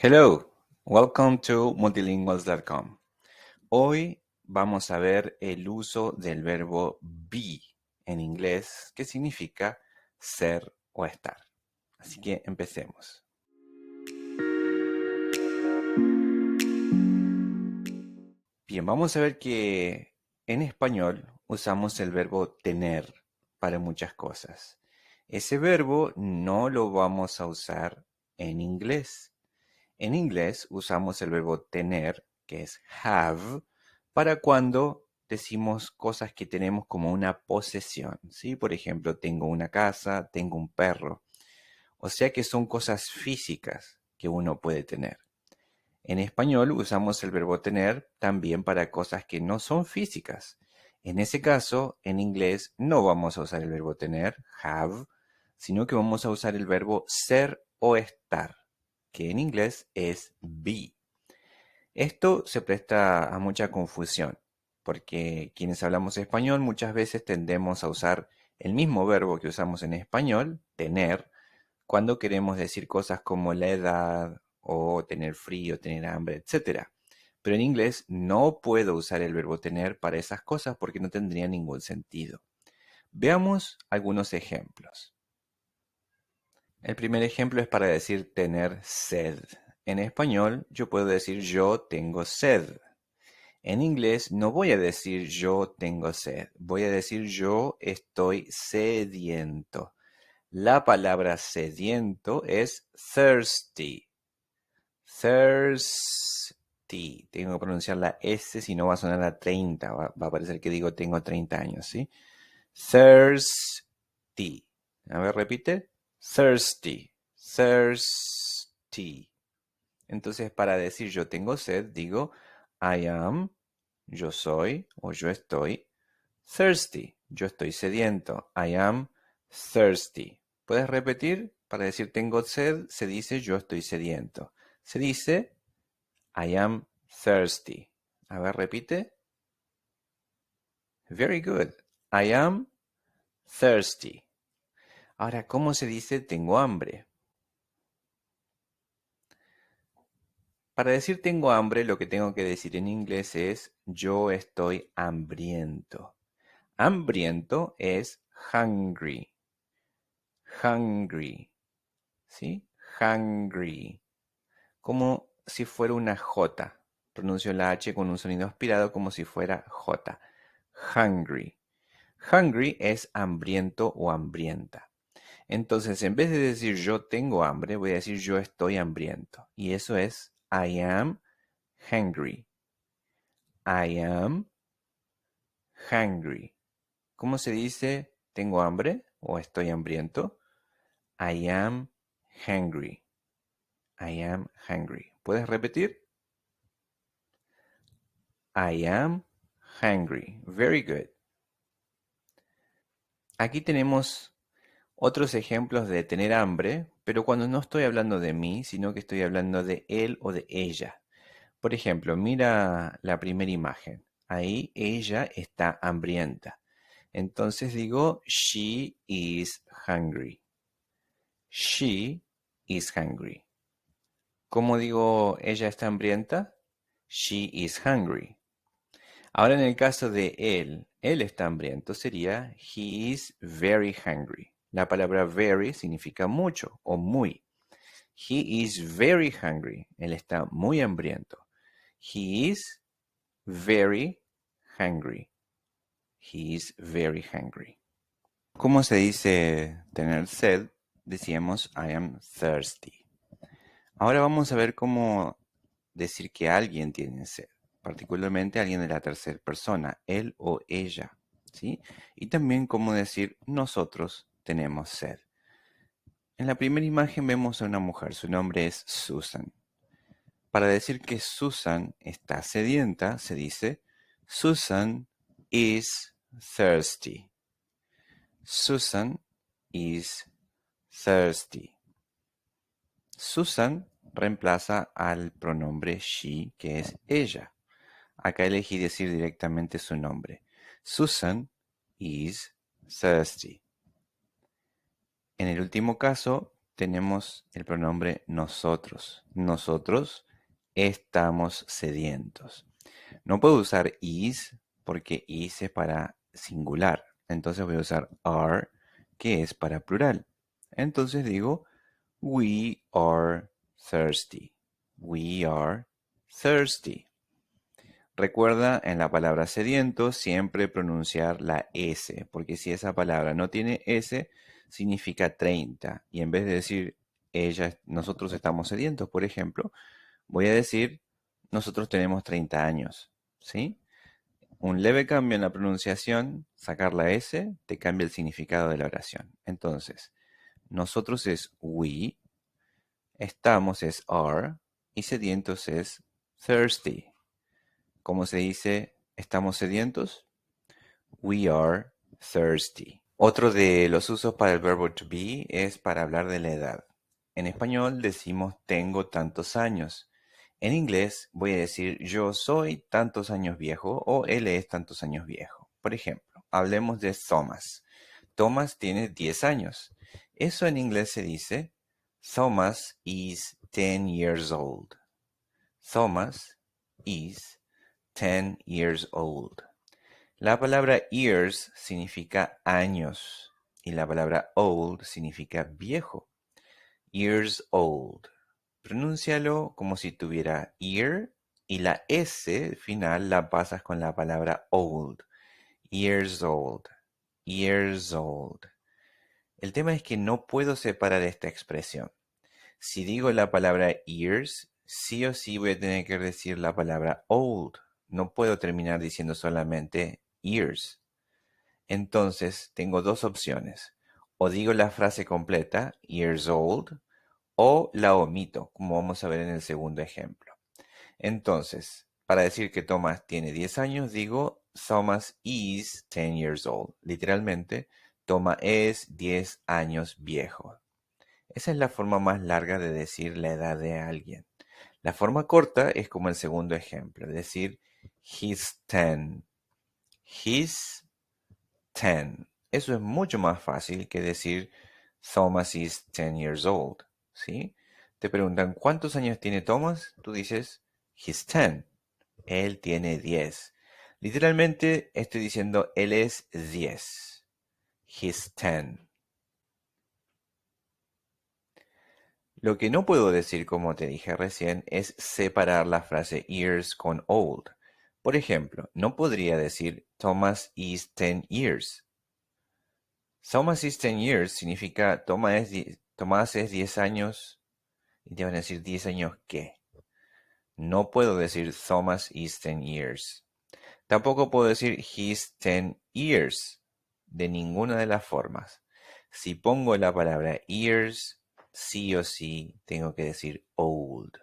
Hello, welcome to multilinguals.com. Hoy vamos a ver el uso del verbo be en inglés, que significa ser o estar. Así que empecemos. Bien, vamos a ver que en español usamos el verbo tener para muchas cosas. Ese verbo no lo vamos a usar en inglés. En inglés usamos el verbo tener, que es have, para cuando decimos cosas que tenemos como una posesión, ¿sí? Por ejemplo, tengo una casa, tengo un perro. O sea que son cosas físicas que uno puede tener. En español usamos el verbo tener también para cosas que no son físicas. En ese caso, en inglés no vamos a usar el verbo tener, have, sino que vamos a usar el verbo ser o estar, que en inglés es be. Esto se presta a mucha confusión, porque quienes hablamos español muchas veces tendemos a usar el mismo verbo que usamos en español, tener, cuando queremos decir cosas como la edad o tener frío, tener hambre, etcétera. Pero en inglés no puedo usar el verbo tener para esas cosas porque no tendría ningún sentido. Veamos algunos ejemplos. El primer ejemplo es para decir tener sed. En español yo puedo decir yo tengo sed. En inglés no voy a decir yo tengo sed, voy a decir yo estoy sediento. La palabra sediento es thirsty. Thirsty. Tengo que pronunciar la S, si no va a sonar a 30. Va a parecer que digo tengo 30 años, ¿sí? Thirsty. A ver, repite. Thirsty. Thirsty. Entonces, para decir yo tengo sed, digo I am, yo soy o yo estoy thirsty. Yo estoy sediento. I am thirsty. ¿Puedes repetir? Para decir tengo sed, se dice yo estoy sediento. Se dice I am thirsty. A ver, repite. Very good. I am thirsty. Ahora, ¿cómo se dice tengo hambre? Para decir tengo hambre, lo que tengo que decir en inglés es yo estoy hambriento. Hambriento es hungry. Hungry. ¿Sí? Hungry. Como si fuera una J. Pronuncio la H con un sonido aspirado como si fuera J. Hungry. Hungry es hambriento o hambrienta. Entonces, en vez de decir yo tengo hambre, voy a decir yo estoy hambriento. Y eso es I am hungry. I am hungry. ¿Cómo se dice tengo hambre o estoy hambriento? I am hungry. I am hungry. ¿Puedes repetir? I am hungry. Very good. Aquí tenemos otros ejemplos de tener hambre, pero cuando no estoy hablando de mí, sino que estoy hablando de él o de ella. Por ejemplo, mira la primera imagen. Ahí ella está hambrienta. Entonces digo, she is hungry. She is hungry. ¿Cómo digo ella está hambrienta? She is hungry. Ahora en el caso de él está hambriento, sería he is very hungry. La palabra very significa mucho o muy. He is very hungry. Él está muy hambriento. He is very hungry. He is very hungry. ¿Cómo se dice tener sed? Decíamos I am thirsty. Ahora vamos a ver cómo decir que alguien tiene sed, particularmente alguien de la tercera persona, él o ella, ¿sí? Y también cómo decir nosotros tenemos sed. En la primera imagen vemos a una mujer, su nombre es Susan. Para decir que Susan está sedienta, se dice Susan is thirsty. Susan is thirsty. Susan reemplaza al pronombre she, que es ella. Acá elegí decir directamente su nombre. Susan is thirsty. En el último caso, tenemos el pronombre nosotros. Nosotros estamos sedientos. No puedo usar is porque is es para singular. Entonces voy a usar are, que es para plural. Entonces digo, we are thirsty. We are thirsty. Recuerda en la palabra sediento siempre pronunciar la S, porque si esa palabra no tiene S, significa 30. Y en vez de decir nosotros estamos sedientos, por ejemplo, voy a decir nosotros tenemos 30 años. ¿Sí? Un leve cambio en la pronunciación, sacar la S, te cambia el significado de la oración. Entonces, nosotros es we, estamos es are y sedientos es thirsty. ¿Cómo se dice estamos sedientos? We are thirsty. Otro de los usos para el verbo to be es para hablar de la edad. En español decimos tengo tantos años. En inglés voy a decir yo soy tantos años viejo o él es tantos años viejo. Por ejemplo, hablemos de Thomas. Thomas tiene 10 años. Eso en inglés se dice Thomas is 10 years old. Thomas is 10 years old. La palabra years significa años y la palabra old significa viejo. Years old. Pronúncialo como si tuviera ear y la S final la pasas con la palabra old. Years old. Years old. El tema es que no puedo separar esta expresión. Si digo la palabra years, sí o sí voy a tener que decir la palabra old. No puedo terminar diciendo solamente years. Entonces tengo dos opciones. O digo la frase completa, years old, o la omito, como vamos a ver en el segundo ejemplo. Entonces, para decir que Thomas tiene 10 años, digo Thomas is 10 years old. Literalmente, Thomas es 10 años viejo. Esa es la forma más larga de decir la edad de alguien. La forma corta es como el segundo ejemplo, decir he's 10. He's 10. Eso es mucho más fácil que decir Thomas is 10 years old, ¿sí? Te preguntan, ¿cuántos años tiene Thomas? Tú dices, he's 10. Él tiene 10. Literalmente estoy diciendo, él es 10. He's 10. Lo que no puedo decir, como te dije recién, es separar la frase years con old. Por ejemplo, no podría decir Thomas is 10 years. Thomas is 10 years significa Tomás es 10 años y te van a decir 10 años ¿qué? No puedo decir Thomas is 10 years. Tampoco puedo decir he's 10 years de ninguna de las formas. Si pongo la palabra years, sí o sí tengo que decir old.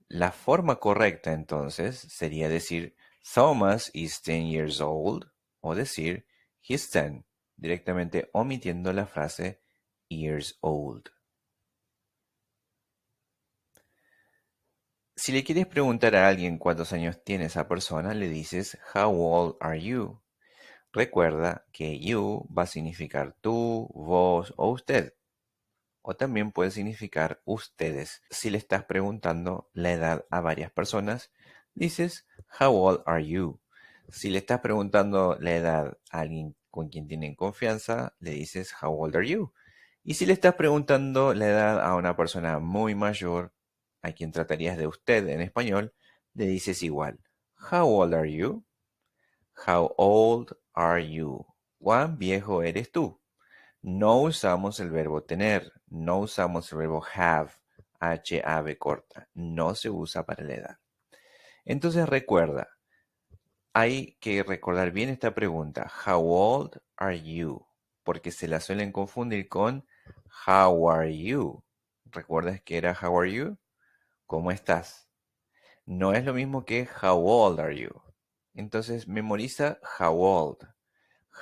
La forma correcta entonces sería decir Thomas is 10 years old o decir he's 10, directamente omitiendo la frase years old. Si le quieres preguntar a alguien cuántos años tiene esa persona, le dices How old are you? Recuerda que you va a significar tú, vos o usted. O también puede significar ustedes. Si le estás preguntando la edad a varias personas, dices How old are you? Si le estás preguntando la edad a alguien con quien tienen confianza, le dices How old are you? Y si le estás preguntando la edad a una persona muy mayor, a quien tratarías de usted en español, le dices igual How old are you? How old are you? ¿Cuán viejo eres tú? No usamos el verbo tener, no usamos el verbo have, H-A-V corta, no se usa para la edad. Entonces recuerda, hay que recordar bien esta pregunta, How old are you? Porque se la suelen confundir con How are you? ¿Recuerdas que era How are you? ¿Cómo estás? No es lo mismo que How old are you? Entonces memoriza How old.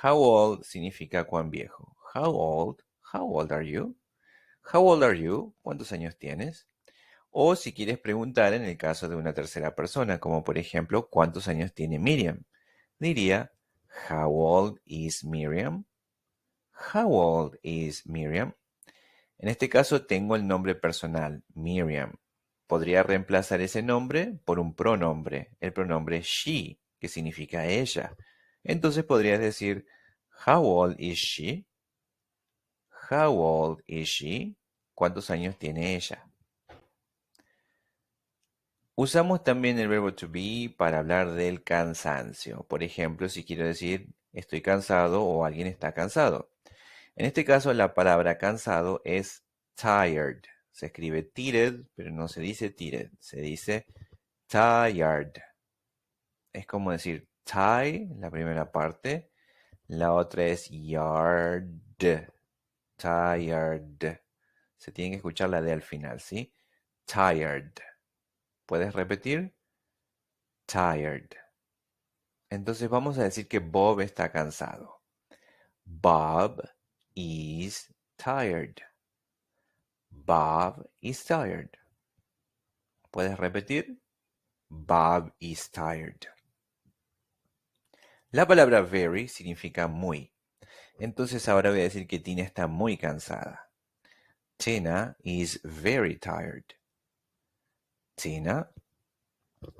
How old significa cuán viejo. How old are you? How old are you? ¿Cuántos años tienes? O si quieres preguntar en el caso de una tercera persona, como por ejemplo, ¿cuántos años tiene Miriam? Diría, How old is Miriam? How old is Miriam? En este caso tengo el nombre personal, Miriam. Podría reemplazar ese nombre por un pronombre, el pronombre she, que significa ella. Entonces podrías decir, How old is she? How old is she? ¿Cuántos años tiene ella? Usamos también el verbo to be para hablar del cansancio. Por ejemplo, si quiero decir estoy cansado o alguien está cansado. En este caso, la palabra cansado es tired. Se escribe tired, pero no se dice tired, se dice tired. Es como decir tie, la primera parte, la otra es yard, tired. Se tiene que escuchar la D al final, ¿sí? Tired. ¿Puedes repetir? Tired. Entonces vamos a decir que Bob está cansado. Bob is tired. Bob is tired. ¿Puedes repetir? Bob is tired. La palabra very significa muy. Entonces ahora voy a decir que Tina está muy cansada. Tina is very tired. Tina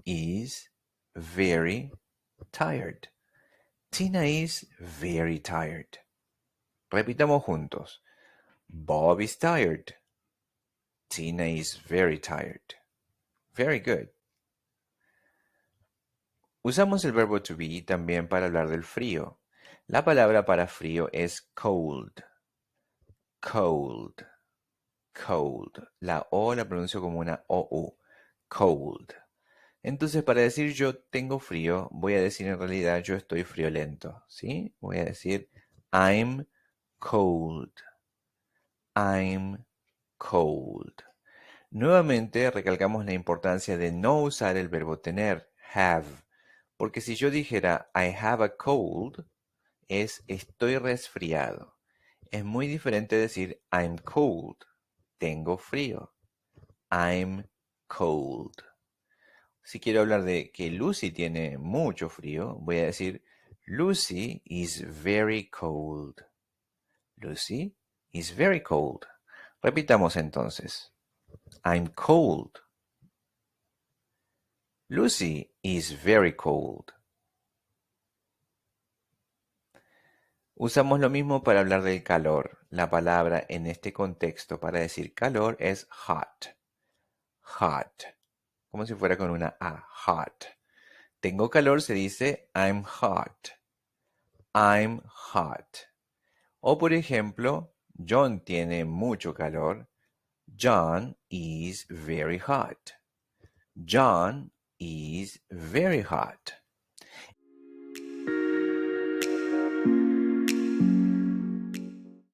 is very tired. Tina is very tired. Repitamos juntos. Bob is tired. Tina is very tired. Very good. Usamos el verbo to be también para hablar del frío. La palabra para frío es cold. Cold. Cold. La O la pronuncio como una OU. Cold. Entonces, para decir yo tengo frío, voy a decir en realidad yo estoy friolento. ¿Sí? Voy a decir I'm cold. I'm cold. Nuevamente recalcamos la importancia de no usar el verbo tener, have, porque si yo dijera I have a cold, es estoy resfriado. Es muy diferente decir I'm cold, tengo frío. I'm cold. Si quiero hablar de que Lucy tiene mucho frío, voy a decir Lucy is very cold. Lucy is very cold. Repitamos entonces. I'm cold. Lucy is very cold. Usamos lo mismo para hablar del calor. La palabra en este contexto para decir calor es hot. Hot. Como si fuera con una A. Hot. Tengo calor se dice I'm hot. I'm hot. O por ejemplo, John tiene mucho calor. John is very hot. John is very hot.